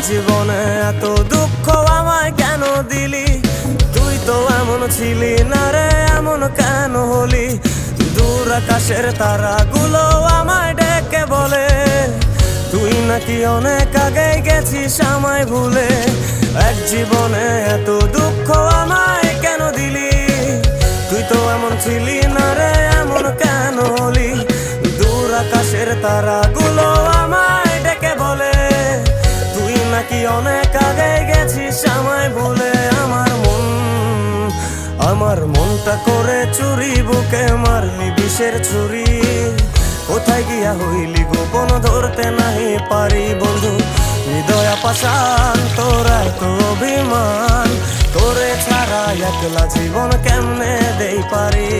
জীবনে এত দুঃখ আমায় কেন দিলি? তুই তো এমন ছিলি না রে, এমন কেন হলি? দূর আকাশের তারাগুলো আমায় ডেকে বলে তুই নাকি অনেক আগে গেছিস আমায় ভুলে। এক জীবনে এত দুঃখ আমায় কেন দিলি? তুই তো এমন ছিলি না রে, এমন কেন হলি? দূর আকাশের তারাগুলো আমায় ডেকে বলে তুই নাকি অনেক আগে গেছিস আমায় ভুলে। আমার মনটা করে চুরি, বুকে মারলি বিষের ছুরি। কোথায় গিয়া হইলি গোপন, ধরতে নাহি পারি বন্ধু। হৃদয় পাষাণ তোর এত অভিমান, তোরে ছাড়া একলা জীবন কেমনে দেই পারি?